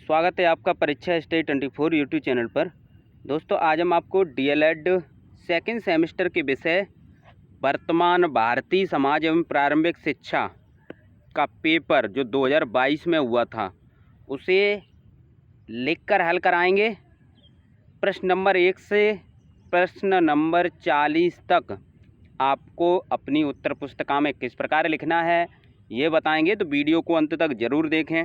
स्वागत है आपका परीक्षा स्टडी 24 यूट्यूब चैनल पर। दोस्तों आज हम आपको डीएलएड सेकंड सेमेस्टर के विषय वर्तमान भारतीय समाज एवं प्रारंभिक शिक्षा का पेपर जो 2022 में हुआ था उसे लिखकर हल कराएंगे। प्रश्न नंबर 1 से प्रश्न नंबर 40 तक आपको अपनी उत्तर पुस्तिका में किस प्रकार लिखना है ये बताएंगे, तो वीडियो को अंत तक ज़रूर देखें।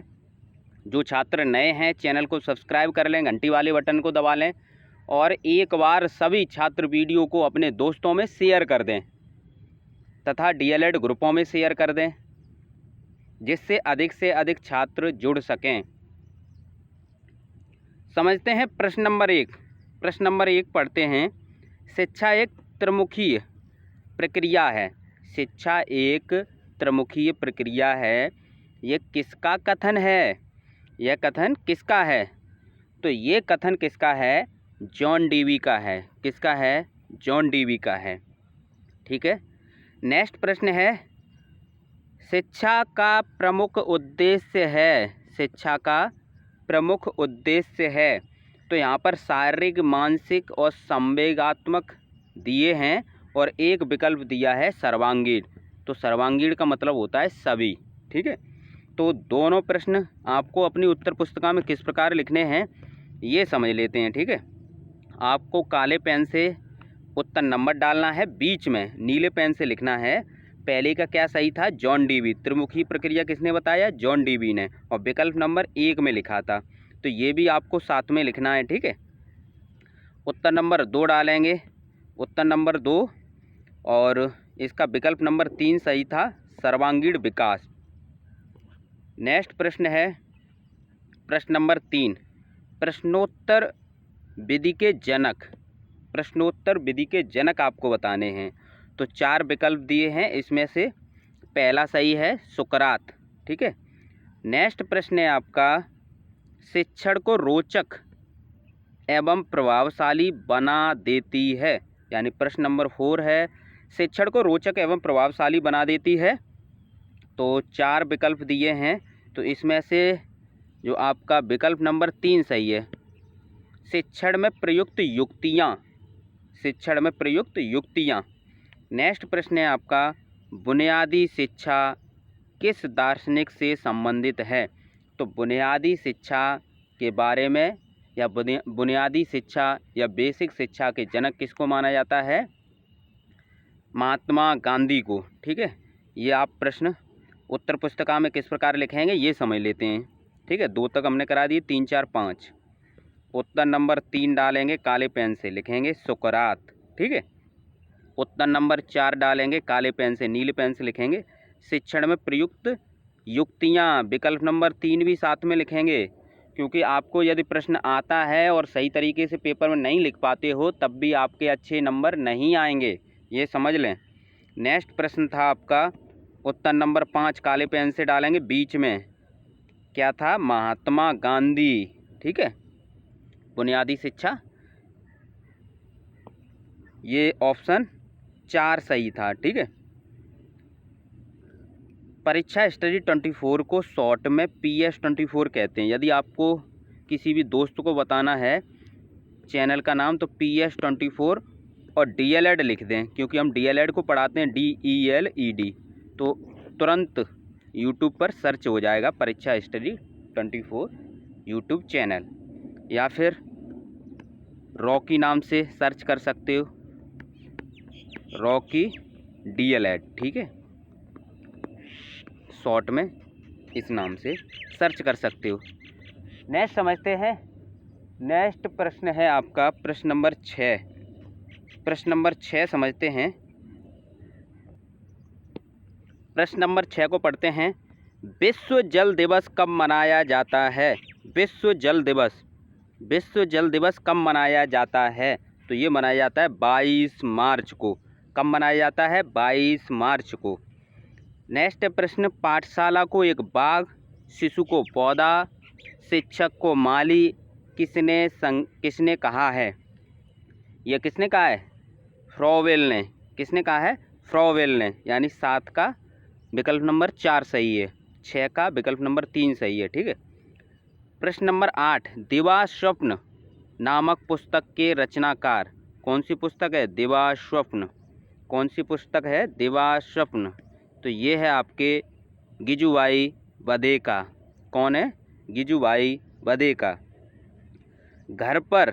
जो छात्र नए हैं चैनल को सब्सक्राइब कर लें, घंटी वाले बटन को दबा लें और एक बार सभी छात्र वीडियो को अपने दोस्तों में शेयर कर दें तथा डीएलएड ग्रुपों में शेयर कर दें जिससे अधिक से अधिक छात्र जुड़ सकें। समझते हैं प्रश्न नंबर 1। प्रश्न नंबर 1 पढ़ते हैं। शिक्षा एक त्रिमुखीय प्रक्रिया है। शिक्षा एक त्रिमुखीय प्रक्रिया है। ये किसका कथन है? यह कथन किसका है? तो ये कथन किसका है? जॉन डीवी का है। किसका है? जॉन डीवी का है। ठीक है। नेक्स्ट प्रश्न है, शिक्षा का प्रमुख उद्देश्य है। शिक्षा का प्रमुख उद्देश्य है। तो यहाँ पर शारीरिक, मानसिक और संवेगात्मक दिए हैं और एक विकल्प दिया है सर्वांगीण। तो सर्वांगीण का मतलब होता है सभी। ठीक है। तो दोनों प्रश्न आपको अपनी उत्तर पुस्तिका में किस प्रकार लिखने हैं ये समझ लेते हैं। ठीक है। आपको काले पेन से उत्तर नंबर डालना है, बीच में नीले पेन से लिखना है। पहले का क्या सही था? John Dewey. त्रिमुखी प्रक्रिया किसने बताया? जॉन डीवी ने। और विकल्प नंबर 1 में लिखा था, तो ये भी आपको साथ में लिखना है। ठीक है। उत्तर नंबर 2 डालेंगे। उत्तर नंबर 2 और इसका विकल्प नंबर 3 सही था, सर्वांगीण विकास। नेक्स्ट प्रश्न है प्रश्न नंबर 3। प्रश्नोत्तर विधि के जनक। प्रश्नोत्तर विधि के जनक आपको बताने हैं। तो 4 विकल्प दिए हैं, इसमें से पहला सही है सुकरात। ठीक है। नेक्स्ट प्रश्न है आपका, शिक्षण को रोचक एवं प्रभावशाली बना देती है। यानी प्रश्न नंबर 4 है, शिक्षण को रोचक एवं प्रभावशाली बना देती है। तो 4 विकल्प दिए हैं, तो इसमें से जो आपका विकल्प नंबर 3 सही है, शिक्षण में प्रयुक्त युक्तियाँ। शिक्षण में प्रयुक्त युक्तियाँ। नेक्स्ट प्रश्न है आपका, बुनियादी शिक्षा किस दार्शनिक से संबंधित है। तो बुनियादी शिक्षा के बारे में या बुनियादी शिक्षा या बेसिक शिक्षा के जनक किसको माना जाता है? महात्मा गांधी को। ठीक है। ये आप प्रश्न उत्तर पुस्तिका में किस प्रकार लिखेंगे ये समझ लेते हैं। ठीक है। 2 तक हमने करा दिए, 3, 4, 5। उत्तर नंबर 3 डालेंगे, काले पेन से लिखेंगे सुकरात। ठीक है। उत्तर नंबर 4 डालेंगे, काले पेन से, नीले पेन से लिखेंगे शिक्षण में प्रयुक्त युक्तियाँ। विकल्प नंबर 3 भी साथ में लिखेंगे, क्योंकि आपको यदि प्रश्न आता है और सही तरीके से पेपर में नहीं लिख पाते हो तब भी आपके अच्छे नंबर नहीं आएंगे, ये समझ लें। नेक्स्ट प्रश्न था आपका उत्तर नंबर 5, काले पेन से डालेंगे, बीच में क्या था? महात्मा गांधी। ठीक है। बुनियादी शिक्षा, ये ऑप्शन 4 सही था। ठीक है। परीक्षा स्टडी 24 को शॉर्ट में PS 24 कहते हैं। यदि आपको किसी भी दोस्त को बताना है चैनल का नाम, तो PS 24 और डीएलएड लिख दें, क्योंकि हम डीएलएड को पढ़ाते हैं DELED। तो तुरंत यूट्यूब पर सर्च हो जाएगा परीक्षा स्टडी 24 यूट्यूब चैनल, या फिर रॉकी नाम से सर्च कर सकते हो, रॉकी डीएलएड। ठीक है। शॉर्ट में इस नाम से सर्च कर सकते हो। नेक्स्ट समझते हैं। नेक्स्ट प्रश्न है आपका प्रश्न नंबर 6। प्रश्न नंबर 6 समझते हैं। प्रश्न नंबर 6 को पढ़ते हैं। विश्व जल दिवस कब मनाया जाता है? विश्व जल दिवस। विश्व जल दिवस कब मनाया जाता है? तो ये मनाया जाता है 22 मार्च को। कब मनाया जाता है? 22 मार्च को। नेक्स्ट प्रश्न, पाठशाला को एक बाग, शिशु को पौधा, शिक्षक को माली, किसने कहा है? यह किसने कहा है? फ्रॉवेल ने। किसने कहा है? फ्रॉवेल ने। यानी 7 का विकल्प नंबर 4 सही है, 6 का विकल्प नंबर 3 सही है। ठीक है। प्रश्न नंबर 8, दिवास्वप्न नामक पुस्तक के रचनाकार। कौन सी पुस्तक है? दिवास्वप्न। कौन सी पुस्तक है? दिवास्वप्न। तो ये है आपके गिजुभाई बधेका। कौन है? गिजुभाई बधेका। घर पर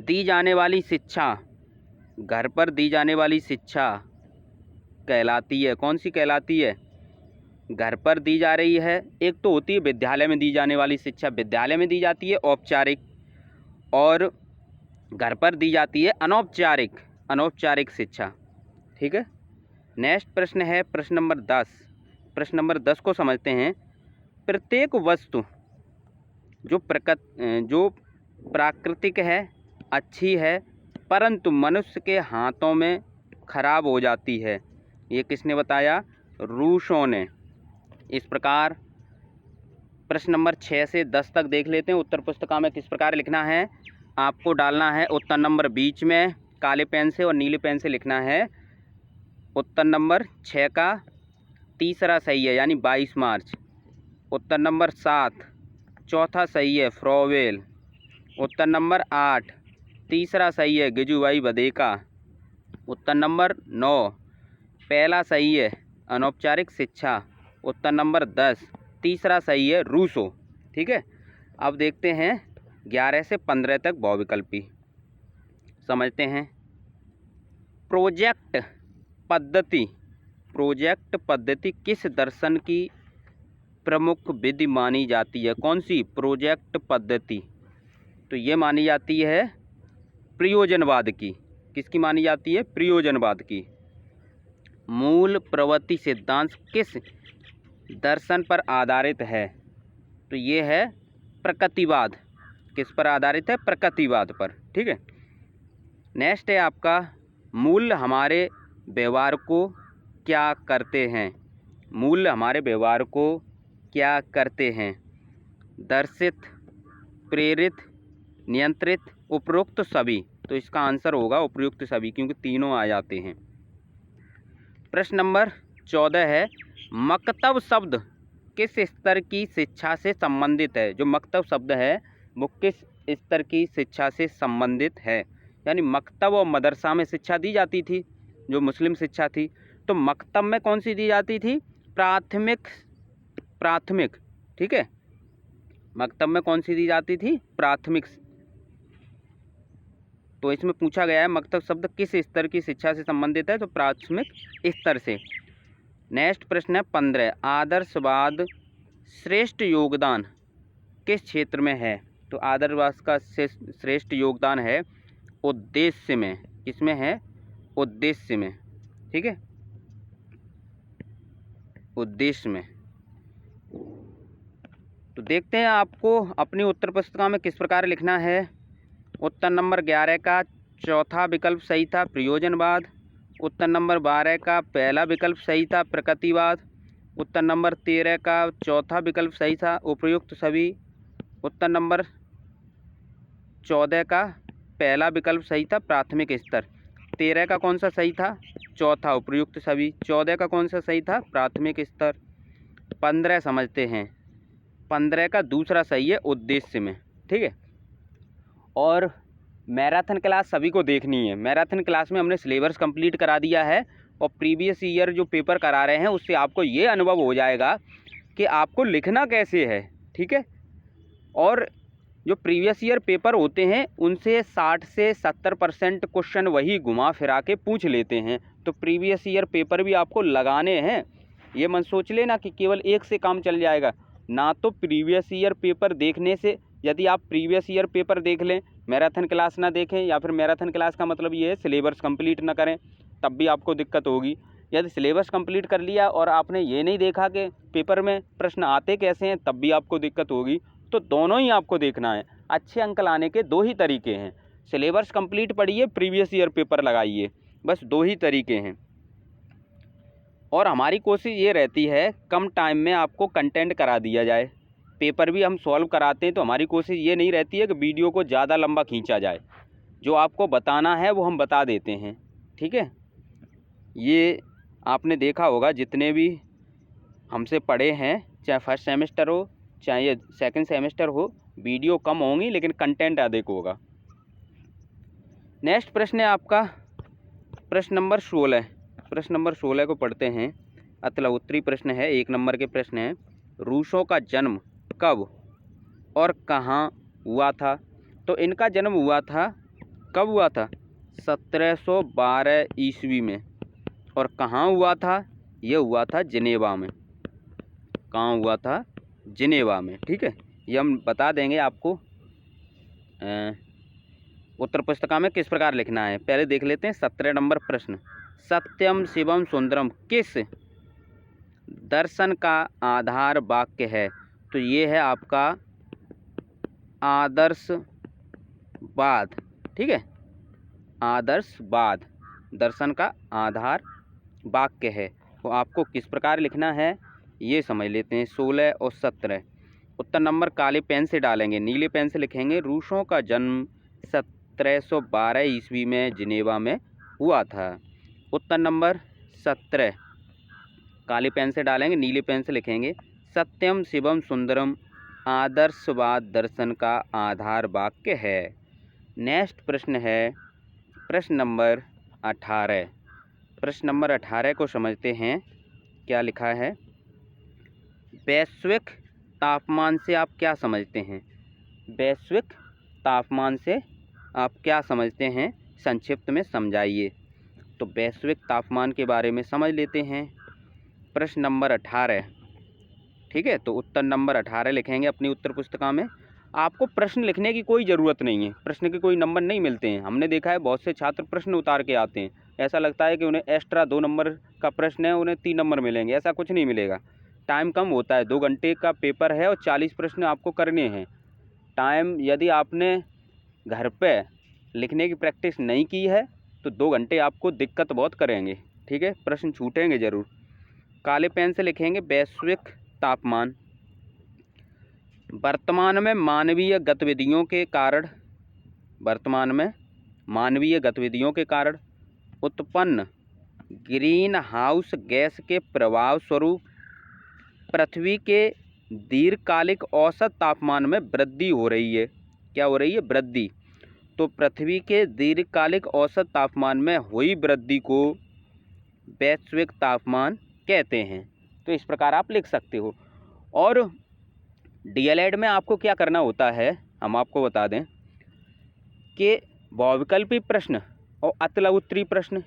दी जाने वाली शिक्षा, घर पर दी जाने वाली शिक्षा कहलाती है, कौन सी कहलाती है? घर पर दी जा रही है, एक तो होती है विद्यालय में दी जाने वाली शिक्षा, विद्यालय में दी जाती है औपचारिक, और घर पर दी जाती है अनौपचारिक, अनौपचारिक शिक्षा। ठीक है। नेक्स्ट प्रश्न है प्रश्न नंबर 10। प्रश्न नंबर 10 को समझते हैं। प्रत्येक वस्तु जो प्राकृतिक है, अच्छी है, परंतु मनुष्य के हाथों में खराब हो जाती है, ये किसने बताया? रूसो ने। इस प्रकार प्रश्न नंबर 6 से 10 तक देख लेते हैं। उत्तर पुस्तिका में किस प्रकार लिखना है? आपको डालना है उत्तर नंबर बीच में काले पेन से और नीले पेन से लिखना है। उत्तर नंबर 6 का तीसरा सही है, यानी 22 मार्च। उत्तर नंबर 7 चौथा सही है, फ्रोवेल। उत्तर नंबर 8 तीसरा सही है, गिजुभाई बधेका। उत्तर नंबर 9 पहला सही है, अनौपचारिक शिक्षा। उत्तर नंबर 10 तीसरा सही है, रूसो। ठीक है। अब देखते हैं 11 से 15 तक बहुविकल्पी। समझते हैं। प्रोजेक्ट पद्धति, प्रोजेक्ट पद्धति किस दर्शन की प्रमुख विधि मानी जाती है? कौन सी? प्रोजेक्ट पद्धति। तो ये मानी जाती है प्रयोजनवाद की। किसकी मानी जाती है? प्रयोजनवाद की। मूल प्रवृत्ति सिद्धांत किस दर्शन पर आधारित है? तो ये है प्रकृतिवाद। किस पर आधारित है? प्रकृतिवाद पर। ठीक है। नेक्स्ट है आपका मूल्य हमारे व्यवहार को क्या करते हैं? मूल्य हमारे व्यवहार को क्या करते हैं? दर्शित, प्रेरित, नियंत्रित, उपरोक्त सभी। तो इसका आंसर होगा उपयुक्त सभी, क्योंकि तीनों आ जाते हैं। प्रश्न नंबर 14 है, मकतब शब्द किस स्तर की शिक्षा से संबंधित है? जो मकतब शब्द है वो किस स्तर की शिक्षा से संबंधित है? यानी मकतब और मदरसा में शिक्षा दी जाती थी, जो मुस्लिम शिक्षा थी, तो मकतब में कौन सी दी जाती थी? प्राथमिक। प्राथमिक। ठीक है। मकतब में कौन सी दी जाती थी? प्राथमिक। तो इसमें पूछा गया है मकतब शब्द किस स्तर की शिक्षा से संबंधित है? तो प्राथमिक स्तर से। नेक्स्ट प्रश्न है 15, आदर्शवाद श्रेष्ठ योगदान किस क्षेत्र में है? तो आदर्शवाद का श्रेष्ठ योगदान है उद्देश्य में। किसमें है? उद्देश्य में। ठीक है, उद्देश्य में। तो देखते हैं आपको अपनी उत्तर पुस्तिका में किस प्रकार लिखना है। उत्तर नंबर 11 का चौथा विकल्प सही था, प्रयोजनवाद। उत्तर नंबर 12 का पहला विकल्प सही था, प्रकृतिवाद। उत्तर नंबर 13 का चौथा विकल्प सही था, उपयुक्त सभी। उत्तर नंबर 14 का पहला विकल्प सही था, प्राथमिक स्तर। 13 का कौन सा सही था? चौथा, उपयुक्त सभी। 14 का कौन सा सही था? प्राथमिक स्तर। 15 समझते हैं। 15 का दूसरा सही है, उद्देश्य में। ठीक है। और मैराथन क्लास सभी को देखनी है। मैराथन क्लास में हमने सिलेबस कंप्लीट करा दिया है और प्रीवियस ईयर जो पेपर करा रहे हैं उससे आपको ये अनुभव हो जाएगा कि आपको लिखना कैसे है। ठीक है। और जो प्रीवियस ईयर पेपर होते हैं उनसे 60 से 70% क्वेश्चन वही घुमा फिरा के पूछ लेते हैं। तो प्रीवियस ईयर पेपर भी आपको लगाने हैं। ये मत सोच लेना कि केवल एक से काम चल जाएगा ना। तो प्रीवियस ईयर पेपर देखने से, यदि आप प्रीवियस ईयर पेपर देख लें, मैराथन क्लास ना देखें, या फिर मैराथन क्लास का मतलब ये है सिलेबस कंप्लीट ना करें, तब भी आपको दिक्कत होगी। यदि सिलेबस कंप्लीट कर लिया और आपने ये नहीं देखा कि पेपर में प्रश्न आते कैसे हैं, तब भी आपको दिक्कत होगी। तो दोनों ही आपको देखना है। अच्छे अंक लाने के दो ही तरीके हैं, सिलेबस कंप्लीट पढ़िए, प्रीवियस ईयर पेपर लगाइए, बस दो ही तरीके हैं। और हमारी कोशिश ये रहती है कम टाइम में आपको कंटेंट करा दिया जाए। पेपर भी हम सॉल्व कराते हैं तो हमारी कोशिश ये नहीं रहती है कि वीडियो को ज़्यादा लंबा खींचा जाए। जो आपको बताना है वो हम बता देते हैं। ठीक है। ये आपने देखा होगा जितने भी हमसे पढ़े हैं, चाहे फर्स्ट सेमेस्टर हो चाहे ये सेकंड सेमेस्टर हो, वीडियो कम होंगी लेकिन कंटेंट अधिक होगा। नेक्स्ट प्रश्न है आपका प्रश्न नंबर 16। प्रश्न नंबर 16 को पढ़ते हैं। अतला उत्तरी प्रश्न है, 1 नंबर के प्रश्न है। रूसों का जन्म कब और कहाँ हुआ था? तो इनका जन्म हुआ था, कब हुआ था? 1712 ईस्वी में। और कहाँ हुआ था? ये हुआ था जिनेवा में। कहाँ हुआ था? जिनेवा में। ठीक है, ये हम बता देंगे आपको उत्तर पुस्तिका में किस प्रकार लिखना है। पहले देख लेते हैं 17 नंबर प्रश्न। सत्यम शिवम सुंदरम किस दर्शन का आधार वाक्य है? तो ये है आपका आदर्शवाद। ठीक है, आदर्शवाद दर्शन का आधार वाक्य है। तो आपको किस प्रकार लिखना है ये समझ लेते हैं। 16 और 17 उत्तर नंबर काले पेन से डालेंगे, नीले पेन से लिखेंगे। रूसों का जन्म 1712 ईस्वी में जिनेवा में हुआ था। उत्तर नंबर 17 काले पेन से डालेंगे, नीले पेन से लिखेंगे। सत्यम शिवम सुंदरम आदर्शवाद दर्शन का आधार वाक्य है। नेक्स्ट प्रश्न है प्रश्न नंबर 18। प्रश्न नंबर 18 को समझते हैं। क्या लिखा है? वैश्विक तापमान से आप क्या समझते हैं? वैश्विक तापमान से आप क्या समझते हैं? संक्षिप्त में समझाइए। तो वैश्विक तापमान के बारे में समझ लेते हैं। प्रश्न नंबर 18। ठीक है, तो उत्तर नंबर 18 लिखेंगे अपनी उत्तर पुस्तिका में। आपको प्रश्न लिखने की कोई ज़रूरत नहीं है, प्रश्न के कोई नंबर नहीं मिलते हैं। हमने देखा है बहुत से छात्र प्रश्न उतार के आते हैं, ऐसा लगता है कि उन्हें एक्स्ट्रा 2 नंबर का प्रश्न है, उन्हें 3 नंबर मिलेंगे। ऐसा कुछ नहीं मिलेगा। टाइम कम होता है, 2 घंटे का पेपर है और 40 प्रश्न आपको करने हैं। टाइम यदि आपने घर पे लिखने की प्रैक्टिस नहीं की है तो 2 घंटे आपको दिक्कत बहुत करेंगे। ठीक है, प्रश्न छूटेंगे ज़रूर। काले पेन से लिखेंगे वैश्विक तापमान। वर्तमान में मानवीय गतिविधियों के कारण उत्पन्न ग्रीन हाउस गैस के प्रभाव स्वरूप पृथ्वी के दीर्घकालिक औसत तापमान में वृद्धि हो रही है। क्या हो रही है? वृद्धि। तो पृथ्वी के दीर्घकालिक औसत तापमान में हुई वृद्धि को वैश्विक तापमान कहते हैं। तो इस प्रकार आप लिख सकते हो। और डीएलएड में आपको क्या करना होता है, हम आपको बता दें कि बहुविकल्पी प्रश्न और अतला उत्तरी प्रश्न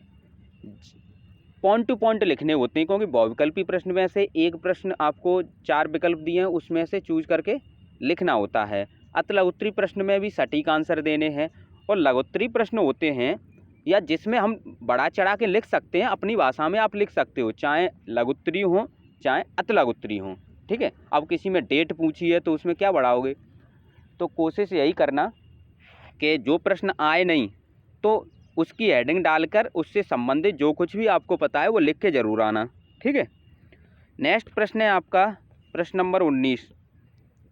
पॉइंट टू पॉइंट लिखने होते हैं, क्योंकि बहुविकल्पी प्रश्न में से एक प्रश्न आपको 4 विकल्प दिए हैं, उसमें से चूज करके लिखना होता है। अतला उत्तरी प्रश्न में भी सटीक आंसर देने हैं। और लघुत्तरी प्रश्न होते हैं या जिसमें हम बढ़ा चढ़ा के लिख सकते हैं, अपनी भाषा में आप लिख सकते हो, चाहे लघुत्तरी हो चाहे अतलघुत्तरी हो। ठीक है, अब किसी में डेट पूछी है तो उसमें क्या बढ़ाओगे? तो कोशिश यही करना कि जो प्रश्न आए नहीं तो उसकी हेडिंग डालकर उससे संबंधित जो कुछ भी आपको पता है वो लिख के ज़रूर आना। ठीक है, नेक्स्ट प्रश्न है आपका प्रश्न नंबर 19।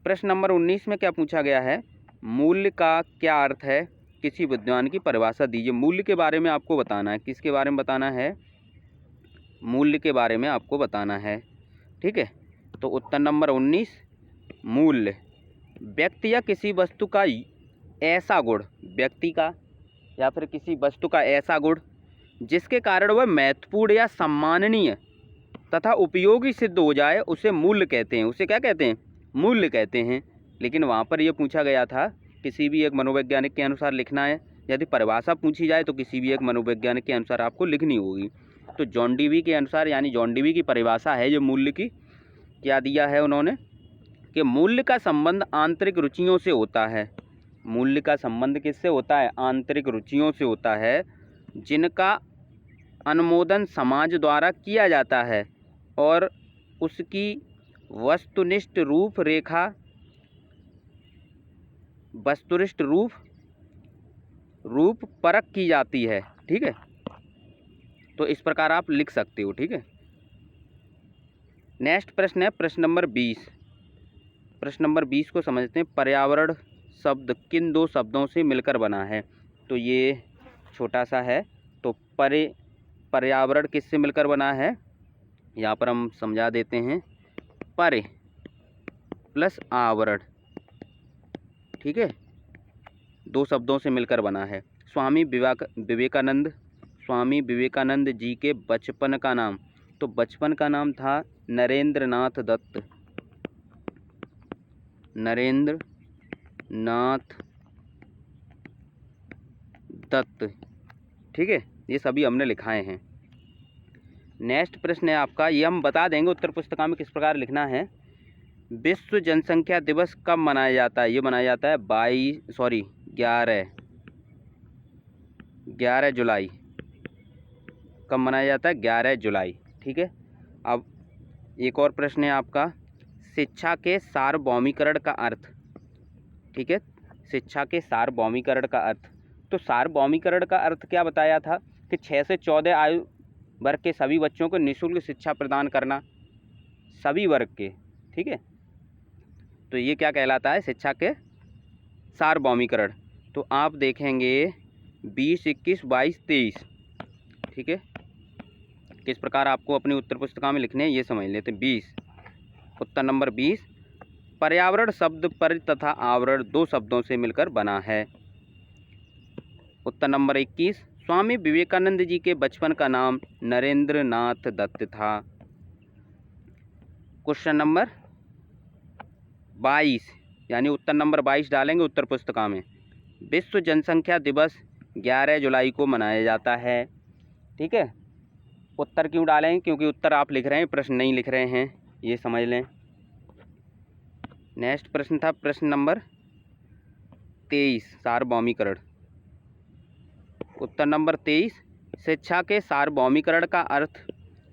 प्रश्न नंबर 19 में क्या पूछा गया है? मूल्य का क्या अर्थ है? किसी विद्वान की परिभाषा दीजिए। मूल्य के बारे में आपको बताना है। किसके बारे में बताना है? मूल्य के बारे में आपको बताना है। ठीक है, तो उत्तर नंबर 19 मूल्य व्यक्ति या किसी वस्तु का ऐसा गुण, व्यक्ति का या फिर किसी वस्तु का ऐसा गुण जिसके कारण वह महत्वपूर्ण या सम्माननीय तथा उपयोगी सिद्ध हो जाए, उसे मूल्य कहते हैं। उसे क्या कहते हैं? मूल्य कहते हैं। लेकिन वहाँ पर यह पूछा गया था किसी भी एक मनोवैज्ञानिक के अनुसार लिखना है। यदि परिभाषा पूछी जाए तो किसी भी एक मनोवैज्ञानिक के अनुसार आपको लिखनी होगी। तो जॉन डीवी के अनुसार, यानी जॉन डीवी की परिभाषा है जो मूल्य की, क्या दिया है उन्होंने कि मूल्य का संबंध आंतरिक रुचियों से होता है। मूल्य का संबंध किससे होता है? आंतरिक रुचियों से होता है, जिनका अनुमोदन समाज द्वारा किया जाता है और उसकी वस्तुनिष्ठ रूप परख की जाती है। ठीक है, तो इस प्रकार आप लिख सकते हो। ठीक है, नेक्स्ट प्रश्न है प्रश्न नंबर 20। प्रश्न नंबर 20 को समझते हैं। पर्यावरण शब्द किन 2 शब्दों से मिलकर बना है? तो ये छोटा सा है। तो पर्यावरण किससे मिलकर बना है? यहाँ पर हम समझा देते हैं। परे प्लस आवरण, ठीक है, दो शब्दों से मिलकर बना है। स्वामी विवेकानंद जी के बचपन का नाम, तो बचपन का नाम था नरेंद्रनाथ दत्त, नरेंद्रनाथ दत्त, ठीक है। ये सभी हमने लिखाए हैं। नेक्स्ट प्रश्न है आपका, ये हम बता देंगे उत्तर पुस्तिका में किस प्रकार लिखना है। विश्व जनसंख्या दिवस कब मनाया जाता है? ये मनाया जाता है 11 जुलाई। कब मनाया जाता है? 11 जुलाई, ठीक है। अब एक और प्रश्न है आपका, शिक्षा के सार्वभौमिकरण का अर्थ, ठीक है, शिक्षा के सार्वभौमिकरण का अर्थ। तो सार्वभौमिकरण का अर्थ क्या बताया था कि 6 से 14 आयु वर्ग के सभी बच्चों को निःशुल्क शिक्षा प्रदान करना, सभी वर्ग के, ठीक है। तो ये क्या कहलाता है? शिक्षा के सार्वभौमिकरण। तो आप देखेंगे 20, 21, 22, 23, ठीक है, किस प्रकार आपको अपनी उत्तर पुस्तिका में लिखने हैं ये समझ लेते हैं। 20, उत्तर नंबर 20, पर्यावरण शब्द पर तथा आवरण दो शब्दों से मिलकर बना है। उत्तर नंबर 21, स्वामी विवेकानंद जी के बचपन का नाम नरेंद्रनाथ दत्त था। क्वेश्चन नंबर 22, यानी उत्तर नंबर 22 डालेंगे उत्तर पुस्तिका में। विश्व जनसंख्या दिवस 11 जुलाई को मनाया जाता है, ठीक है। उत्तर क्यों डालें? क्योंकि उत्तर आप लिख रहे हैं, प्रश्न नहीं लिख रहे हैं, ये समझ लें। नेक्स्ट प्रश्न था प्रश्न नंबर 23, सार्वभौमिकरण। उत्तर नंबर 23, शिक्षा के सार्वभौमिकरण का अर्थ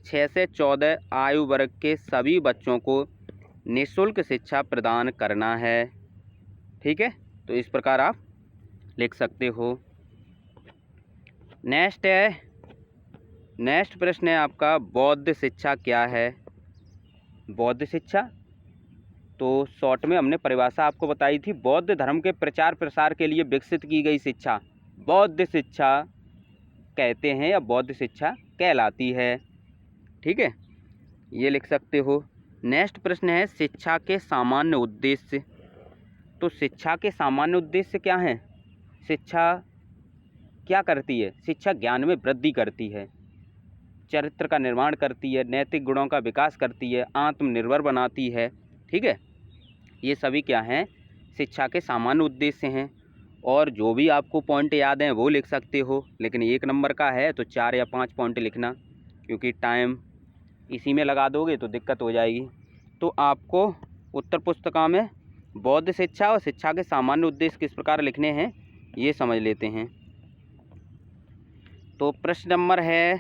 6 से 14 आयु वर्ग के सभी बच्चों को निःशुल्क शिक्षा प्रदान करना है, ठीक है। तो इस प्रकार आप लिख सकते हो। नेक्स्ट प्रश्न है आपका, बौद्ध शिक्षा क्या है? बौद्ध शिक्षा, तो शॉर्ट में हमने परिभाषा आपको बताई थी, बौद्ध धर्म के प्रचार प्रसार के लिए विकसित की गई शिक्षा बौद्ध शिक्षा कहते हैं या बौद्ध शिक्षा कहलाती है, ठीक है, ये लिख सकते हो। नेक्स्ट प्रश्न है, शिक्षा के सामान्य उद्देश्य। तो शिक्षा के सामान्य उद्देश्य क्या हैं? शिक्षा क्या करती है? शिक्षा ज्ञान में वृद्धि करती है, चरित्र का निर्माण करती है, नैतिक गुणों का विकास करती है, आत्मनिर्भर बनाती है, ठीक है। ये सभी क्या हैं? शिक्षा के सामान्य उद्देश्य हैं। और जो भी आपको पॉइंट याद हैं वो लिख सकते हो, लेकिन 1 नंबर का है तो 4 या 5 पॉइंट लिखना, क्योंकि टाइम इसी में लगा दोगे तो दिक्कत हो जाएगी। तो आपको उत्तर पुस्तिका में बौद्ध शिक्षा और शिक्षा के सामान्य उद्देश्य किस प्रकार लिखने हैं ये समझ लेते हैं। तो प्रश्न नंबर है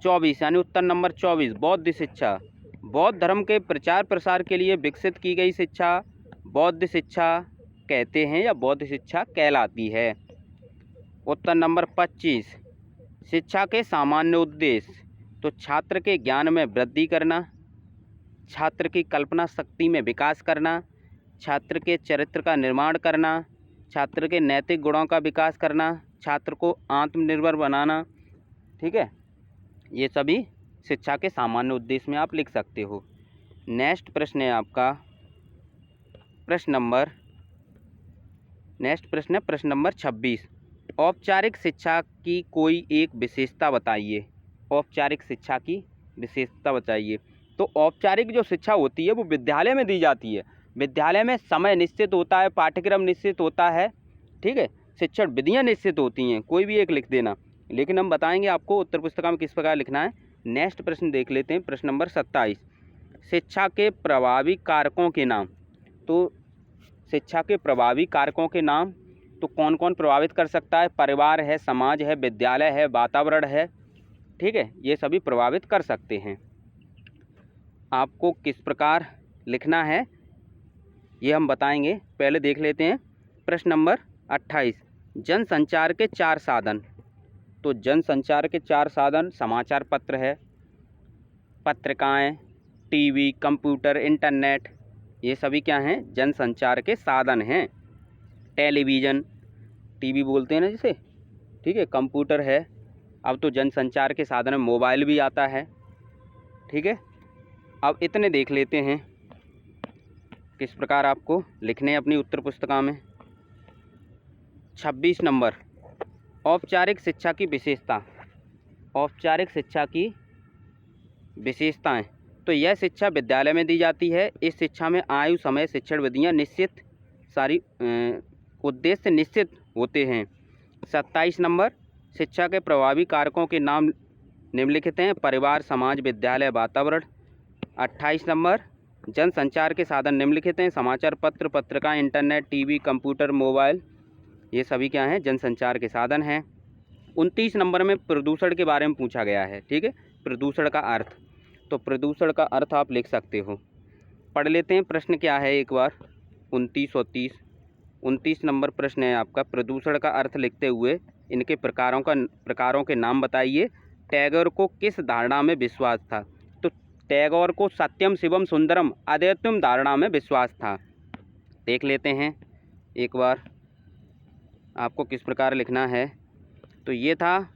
24, यानी उत्तर नंबर 24, बौद्ध शिक्षा। बौद्ध धर्म के प्रचार प्रसार के लिए विकसित की गई शिक्षा बौद्ध शिक्षा कहते हैं या बौद्ध शिक्षा कहलाती है। उत्तर नंबर 25, शिक्षा के सामान्य उद्देश्य। तो छात्र के ज्ञान में वृद्धि करना, छात्र की कल्पना शक्ति में विकास करना, छात्र के चरित्र का निर्माण करना, छात्र के नैतिक गुणों का विकास करना, छात्र को आत्मनिर्भर बनाना, ठीक है, ये सभी शिक्षा के सामान्य उद्देश्य में आप लिख सकते हो। नेक्स्ट प्रश्न है आपका प्रश्न नंबर 26, औपचारिक शिक्षा की कोई एक विशेषता बताइए। औपचारिक शिक्षा की विशेषता बताइए। तो औपचारिक जो शिक्षा होती है वो विद्यालय में दी जाती है। विद्यालय में समय निश्चित होता है, पाठ्यक्रम निश्चित होता है, ठीक है, शिक्षण विधियाँ निश्चित होती हैं, कोई भी एक लिख देना, लेकिन हम बताएंगे आपको उत्तर पुस्तिका में किस प्रकार लिखना है। नेक्स्ट प्रश्न देख लेते हैं, प्रश्न नंबर 27, शिक्षा के प्रभावी कारकों के नाम। तो शिक्षा के प्रभावी कारकों के नाम, तो कौन कौन प्रभावित कर सकता है? परिवार है, समाज है, विद्यालय है, वातावरण है, ठीक है, ये सभी प्रभावित कर सकते हैं। आपको किस प्रकार लिखना है ये हम बताएंगे, पहले देख लेते हैं प्रश्न नंबर 28, जनसंचार के 4 साधन। तो जनसंचार के 4 साधन समाचार पत्र है, पत्रिकाएं, टीवी, कंप्यूटर, इंटरनेट, ये सभी क्या हैं? जनसंचार के साधन हैं। टेलीविज़न, टीवी बोलते हैं ना जिसे, ठीक है, कंप्यूटर है, अब तो जनसंचार के साधन में मोबाइल भी आता है, ठीक है। अब इतने देख लेते हैं। किस प्रकार आपको लिखने हैं अपनी उत्तर पुस्तिका में। 26 नंबर, औपचारिक शिक्षा की विशेषता। औपचारिक शिक्षा की विशेषताएं। तो यह शिक्षा विद्यालय में दी जाती है। इस शिक्षा में आयु, समय, शिक्षण विधियाँ निश्चित, सारी उद्देश्य निश्चित होते हैं। 27 नंबर, शिक्षा के प्रभावी कारकों के नाम निम्नलिखित हैं। परिवार, समाज, विद्यालय, वातावरण। 28 नंबर, जनसंचार के साधन निम्नलिखित हैं। समाचार पत्र, पत्रिका, इंटरनेट, टीवी, कंप्यूटर, मोबाइल, ये सभी क्या हैं, जनसंचार के साधन हैं। 29 नंबर में प्रदूषण के बारे में पूछा गया है। ठीक है, प्रदूषण का अर्थ। तो प्रदूषण का अर्थ आप लिख सकते हो। पढ़ लेते हैं प्रश्न क्या है एक बार। 29 और 30। 29 नंबर प्रश्न है आपका, प्रदूषण का अर्थ लिखते हुए इनके प्रकारों के नाम बताइए। टैगोर को किस धारणा में विश्वास था? तो टैगोर को सत्यम, शिवम, सुंदरम, अद्वैतम धारणा में विश्वास था। देख लेते हैं एक बार आपको किस प्रकार लिखना है। तो ये था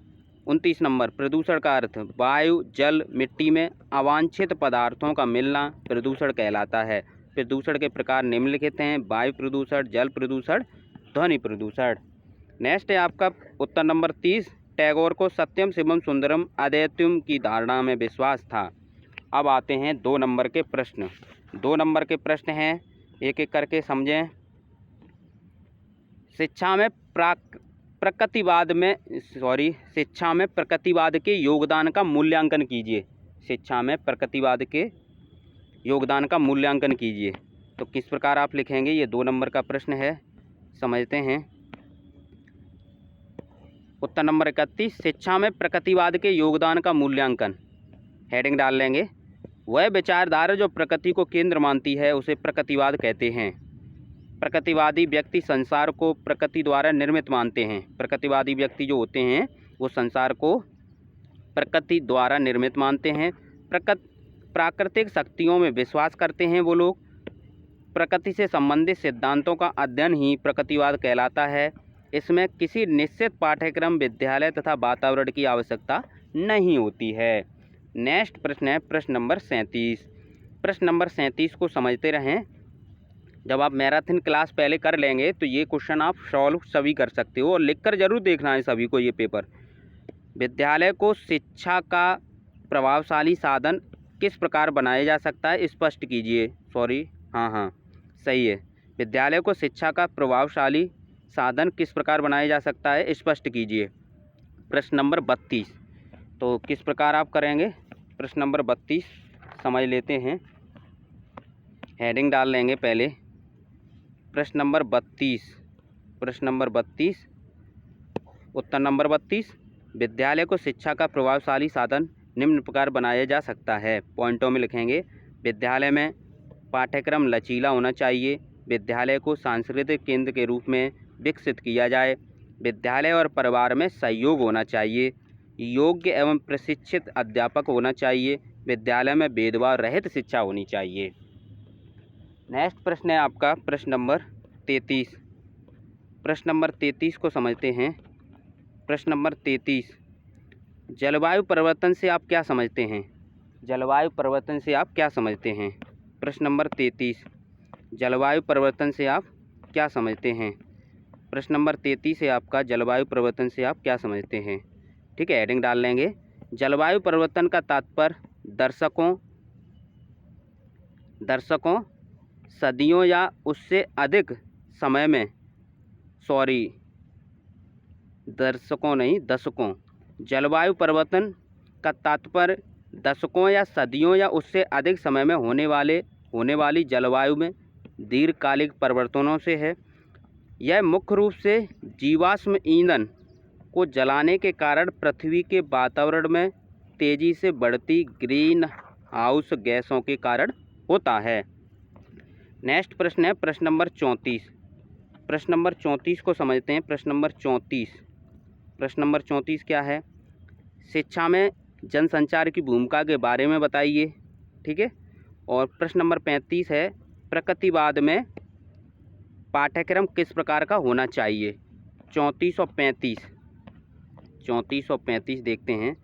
29 नंबर, प्रदूषण का अर्थ। वायु, जल, मिट्टी में अवांछित पदार्थों का मिलना प्रदूषण कहलाता है। प्रदूषण के प्रकार निम्नलिखित हैं। वायु प्रदूषण, जल प्रदूषण, ध्वनि प्रदूषण। नेक्स्ट है आपका उत्तर नंबर 30, टैगोर को सत्यम, शिवम, सुंदरम, अद्वैतम की धारणा में विश्वास था। अब आते हैं 2 नंबर के प्रश्न। 2 नंबर के प्रश्न हैं, एक एक करके समझें। शिक्षा में प्रकृतिवाद के योगदान का मूल्यांकन कीजिए। शिक्षा में प्रकृतिवाद के योगदान का मूल्यांकन कीजिए। तो किस प्रकार आप लिखेंगे, ये 2 नंबर का प्रश्न है, समझते हैं। उत्तर नंबर 31, शिक्षा में प्रकृतिवाद के योगदान का मूल्यांकन। हेडिंग डाल लेंगे। वह विचारधारा जो प्रकृति को केंद्र मानती है उसे प्रकृतिवाद कहते हैं। प्रकृतिवादी व्यक्ति संसार को प्रकृति द्वारा निर्मित मानते हैं। प्रकृतिवादी व्यक्ति जो होते हैं वो संसार को प्रकृति द्वारा निर्मित मानते हैं। प्राकृतिक शक्तियों में विश्वास करते हैं वो लोग। प्रकृति से संबंधित सिद्धांतों का अध्ययन ही प्रकृतिवाद कहलाता है। इसमें किसी निश्चित पाठ्यक्रम, विद्यालय तथा वातावरण की आवश्यकता नहीं होती है। नेक्स्ट प्रश्न है प्रश्न नंबर 37। प्रश्न नंबर 37 को समझते रहें। जब आप मैराथन क्लास पहले कर लेंगे तो ये क्वेश्चन आप सॉल्व सभी कर सकते हो और लिखकर जरूर देखना है सभी को ये पेपर। विद्यालय को शिक्षा का प्रभावशाली साधन किस प्रकार बनाया जा सकता है, स्पष्ट कीजिए। हाँ सही है। विद्यालय को शिक्षा का प्रभावशाली साधन किस प्रकार बनाया जा सकता है, स्पष्ट कीजिए। प्रश्न नंबर 32। तो किस प्रकार आप करेंगे, प्रश्न नंबर 32 समझ लेते हैं। हेडिंग डाल लेंगे पहले। प्रश्न नंबर 32, प्रश्न नंबर 32, उत्तर नंबर 32, विद्यालय को शिक्षा का प्रभावशाली साधन निम्न प्रकार बनाया जा सकता है। पॉइंटों में लिखेंगे। विद्यालय में पाठ्यक्रम लचीला होना चाहिए। विद्यालय को सांस्कृतिक केंद्र के रूप में विकसित किया जाए। विद्यालय और परिवार में सहयोग होना चाहिए। योग्य एवं प्रशिक्षित अध्यापक होना चाहिए। विद्यालय में भेदभाव रहित शिक्षा होनी चाहिए। नेक्स्ट प्रश्न है आपका प्रश्न नंबर 33। प्रश्न नंबर 33 को समझते हैं। प्रश्न नंबर 33, जलवायु परिवर्तन से आप क्या समझते हैं? जलवायु परिवर्तन से आप क्या समझते हैं? प्रश्न नंबर 33, जलवायु परिवर्तन से आप क्या समझते हैं? प्रश्न नंबर 33 है आपका, जलवायु परिवर्तन से आप क्या समझते हैं? ठीक है, हेडिंग डाल लेंगे। जलवायु परिवर्तन का तात्पर्य दशकों, सदियों या उससे अधिक समय में दशकों। जलवायु परिवर्तन का तात्पर्य दशकों या सदियों या उससे अधिक समय में होने वाली जलवायु में दीर्घकालिक परिवर्तनों से है। यह मुख्य रूप से जीवाश्म ईंधन को जलाने के कारण पृथ्वी के वातावरण में तेजी से बढ़ती ग्रीन हाउस गैसों के कारण होता है। नेक्स्ट प्रश्न है प्रश्न नंबर 34। प्रश्न नंबर 34 को समझते हैं। प्रश्न नंबर 34, प्रश्न नंबर 34 क्या है? शिक्षा में जनसंचार की भूमिका के बारे में बताइए। ठीक है, और प्रश्न नंबर 35 है, प्रकृतिवाद में पाठ्यक्रम किस प्रकार का होना चाहिए। 34 और 35 देखते हैं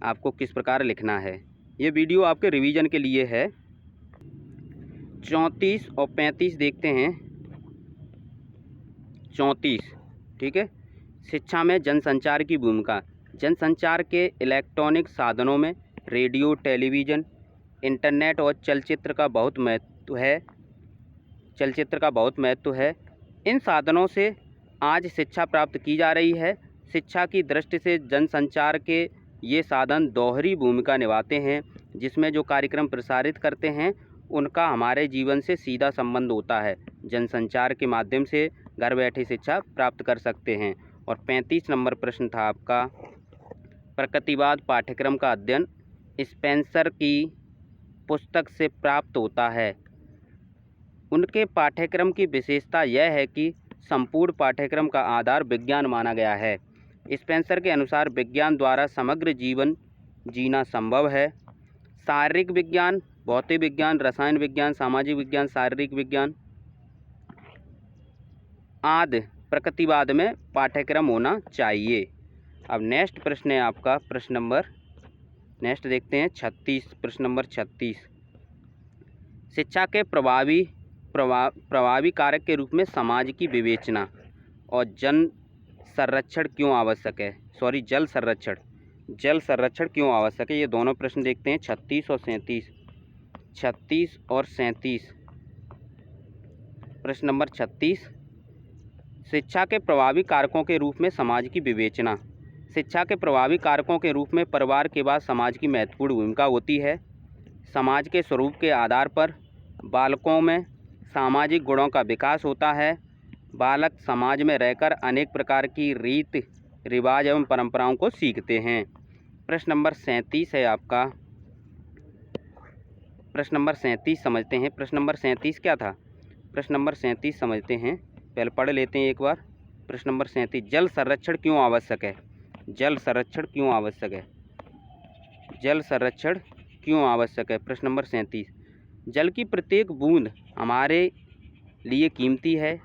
आपको किस प्रकार लिखना है। ये वीडियो आपके रिवीजन के लिए है। 34 और 35 देखते हैं। 34, ठीक है। शिक्षा में जनसंचार की भूमिका। जनसंचार के इलेक्ट्रॉनिक साधनों में रेडियो, टेलीविज़न, इंटरनेट और चलचित्र का बहुत महत्व है। इन साधनों से आज शिक्षा प्राप्त की जा रही है। शिक्षा की दृष्टि से जनसंचार के ये साधन दोहरी भूमिका निभाते हैं, जिसमें जो कार्यक्रम प्रसारित करते हैं उनका हमारे जीवन से सीधा संबंध होता है। जनसंचार के माध्यम से घर बैठे शिक्षा प्राप्त कर सकते हैं। और 35 नंबर प्रश्न था आपका, प्रकृतिवाद पाठ्यक्रम का अध्ययन स्पेंसर की पुस्तक से प्राप्त होता है। उनके पाठ्यक्रम की विशेषता यह है कि संपूर्ण पाठ्यक्रम का आधार विज्ञान माना गया है। स्पेंसर के अनुसार विज्ञान द्वारा समग्र जीवन जीना संभव है। शारीरिक विज्ञान, भौतिक विज्ञान, रसायन विज्ञान, सामाजिक विज्ञान, शारीरिक विज्ञान आदि प्रकृतिवाद में पाठ्यक्रम होना चाहिए। अब नेक्स्ट प्रश्न है आपका नेक्स्ट देखते हैं 36, प्रश्न नंबर 36। शिक्षा के प्रभावी कारक के रूप में समाज की विवेचना और जल संरक्षण क्यों आवश्यक है? जल संरक्षण क्यों आवश्यक है? ये दोनों प्रश्न देखते हैं 36 और 37। 36 और 37। प्रश्न नंबर 36, शिक्षा के प्रभावी कारकों के रूप में समाज की विवेचना। शिक्षा के प्रभावी कारकों के रूप में परिवार के बाद समाज की महत्वपूर्ण भूमिका होती है। समाज के स्वरूप के आधार पर बालकों में सामाजिक गुणों का विकास होता है। बालक समाज में रहकर अनेक प्रकार की रीति रिवाज एवं परंपराओं को सीखते हैं। प्रश्न नंबर 37 है आपका। प्रश्न नंबर 37 समझते हैं। प्रश्न नंबर 37 क्या था? प्रश्न नंबर 37 समझते हैं, पहले पढ़ लेते हैं एक बार। प्रश्न नंबर 37, जल संरक्षण क्यों आवश्यक है? जल संरक्षण क्यों आवश्यक है? जल संरक्षण क्यों आवश्यक है? प्रश्न नंबर 37, जल की प्रत्येक बूंद हमारे लिए कीमती है।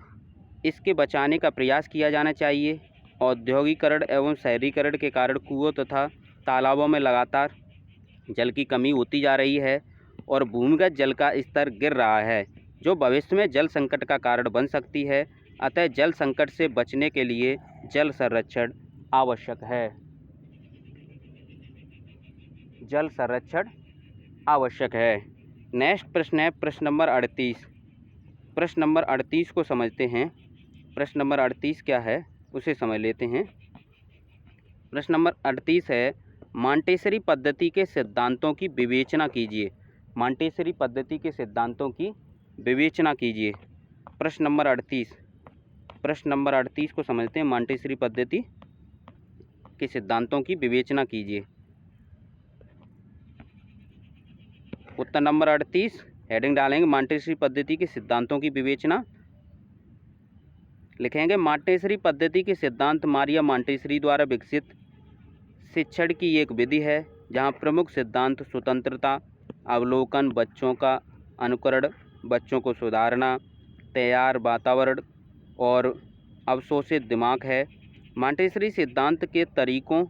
इसके बचाने का प्रयास किया जाना चाहिए। औद्योगिकरण एवं शहरीकरण के कारण कुओं तथा तालाबों में लगातार जल की कमी होती जा रही है और भूमिगत जल का स्तर गिर रहा है, जो भविष्य में जल संकट का कारण बन सकती है। अतः जल संकट से बचने के लिए जल संरक्षण आवश्यक है। जल संरक्षण आवश्यक है। नेक्स्ट प्रश्न है प्रश्न नंबर 38। प्रश्न नंबर 38 को समझते हैं। प्रश्न नंबर 38 क्या है उसे समझ लेते हैं। प्रश्न नंबर 38 है, मॉन्टेसरी पद्धति के सिद्धांतों की विवेचना कीजिए। मॉन्टेसरी पद्धति के सिद्धांतों की विवेचना कीजिए। प्रश्न नंबर 38। प्रश्न नंबर 38 को समझते हैं, मॉन्टेसरी पद्धति के सिद्धांतों की विवेचना कीजिए। उत्तर नंबर 38 हेडिंग डालेंगे मॉन्टेसरी पद्धति के सिद्धांतों की विवेचना। लिखेंगे मॉन्टेसरी पद्धति के सिद्धांत मारिया मॉन्टेसरी द्वारा विकसित शिक्षण की एक विधि है, जहां प्रमुख सिद्धांत स्वतंत्रता, अवलोकन, बच्चों का अनुकरण, बच्चों को सुधारना, तैयार वातावरण और अवशोषित दिमाग है। मॉन्टेसरी सिद्धांत के तरीकों,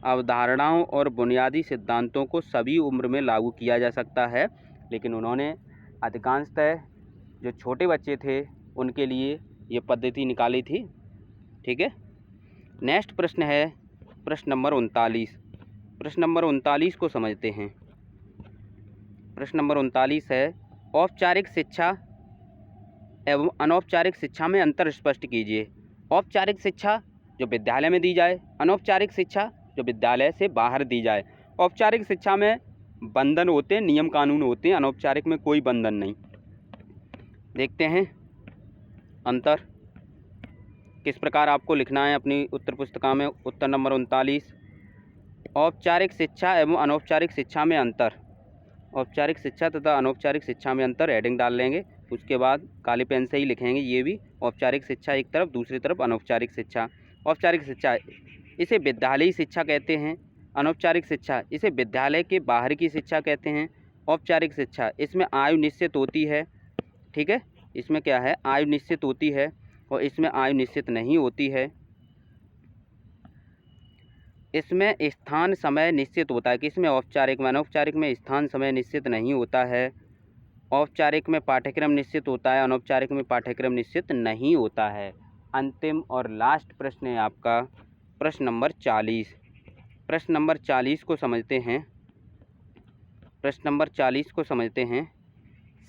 अवधारणाओं और बुनियादी सिद्धांतों को सभी उम्र में लागू किया जा सकता है, लेकिन उन्होंने अधिकांशतः जो छोटे बच्चे थे उनके लिए ये पद्धति निकाली थी। ठीक है। नेक्स्ट प्रश्न है प्रश्न नंबर 39। प्रश्न नंबर 39 को समझते हैं। प्रश्न नंबर 39 है, औपचारिक शिक्षा एवं अनौपचारिक शिक्षा में अंतर स्पष्ट कीजिए। औपचारिक शिक्षा जो विद्यालय में दी जाए, अनौपचारिक शिक्षा जो विद्यालय से बाहर दी जाए। औपचारिक शिक्षा में बंधन होते हैं, नियम कानून होते हैं, अनौपचारिक में कोई बंधन नहीं। देखते हैं अंतर किस प्रकार आपको लिखना है अपनी उत्तर पुस्तिका में। उत्तर नंबर 39, औपचारिक शिक्षा एवं अनौपचारिक शिक्षा में अंतर। औपचारिक शिक्षा तथा अनौपचारिक शिक्षा में अंतर हेडिंग डाल लेंगे। उसके बाद काली पेन से ही लिखेंगे ये भी, औपचारिक शिक्षा एक तरफ, दूसरी तरफ अनौपचारिक शिक्षा। औपचारिक शिक्षा इसे विद्यालयी शिक्षा कहते हैं। अनौपचारिक शिक्षा इसे विद्यालय के बाहर की शिक्षा कहते हैं। औपचारिक शिक्षा इसमें आयु निश्चित होती है। ठीक है, इसमें क्या है, आयु निश्चित होती है और इसमें आयु निश्चित नहीं होती है। इसमें स्थान समय निश्चित होता है कि इसमें औपचारिक में, अनौपचारिक में स्थान समय निश्चित नहीं होता है। औपचारिक में पाठ्यक्रम निश्चित होता है, अनौपचारिक में पाठ्यक्रम निश्चित नहीं होता है। अंतिम और लास्ट प्रश्न है आपका प्रश्न नंबर 40। प्रश्न नंबर 40 को समझते हैं। प्रश्न नंबर 40 को समझते हैं।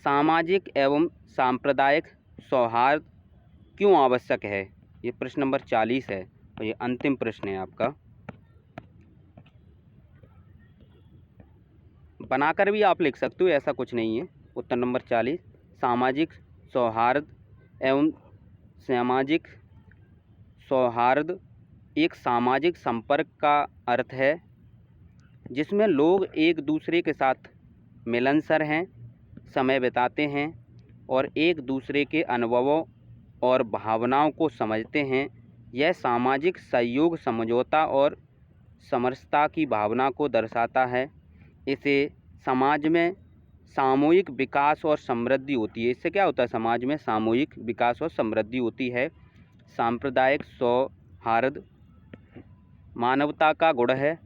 सामाजिक एवं सांप्रदायिक सौहार्द क्यों आवश्यक है? ये प्रश्न नंबर 40 है और ये अंतिम प्रश्न है आपका। बनाकर भी आप लिख सकते हो, ऐसा कुछ नहीं है। उत्तर नंबर 40, सामाजिक सौहार्द एवं सामाजिक सौहार्द एक सामाजिक संपर्क का अर्थ है जिसमें लोग एक दूसरे के साथ मिलनसार हैं, समय बिताते हैं और एक दूसरे के अनुभवों और भावनाओं को समझते हैं। यह सामाजिक सहयोग, समझौता और समरसता की भावना को दर्शाता है। इसे समाज में सामूहिक विकास और समृद्धि होती है। इससे क्या होता है? समाज में सामूहिक विकास और समृद्धि होती है। सांप्रदायिक सौहार्द मानवता का गुण है।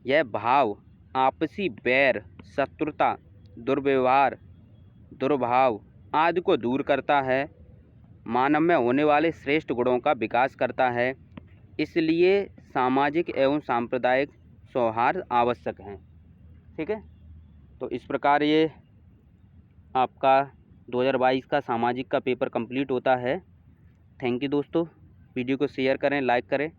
यह भाव आपसी बैर, शत्रुता, दुर्व्यवहार, दुर्भाव आदि को दूर करता है। मानव में होने वाले श्रेष्ठ गुणों का विकास करता है। इसलिए सामाजिक एवं सांप्रदायिक सौहार्द आवश्यक हैं। ठीक है, तो इस प्रकार ये आपका 2022 का सामाजिक का पेपर कंप्लीट होता है। थैंक यू दोस्तों। वीडियो को शेयर करें, लाइक करें।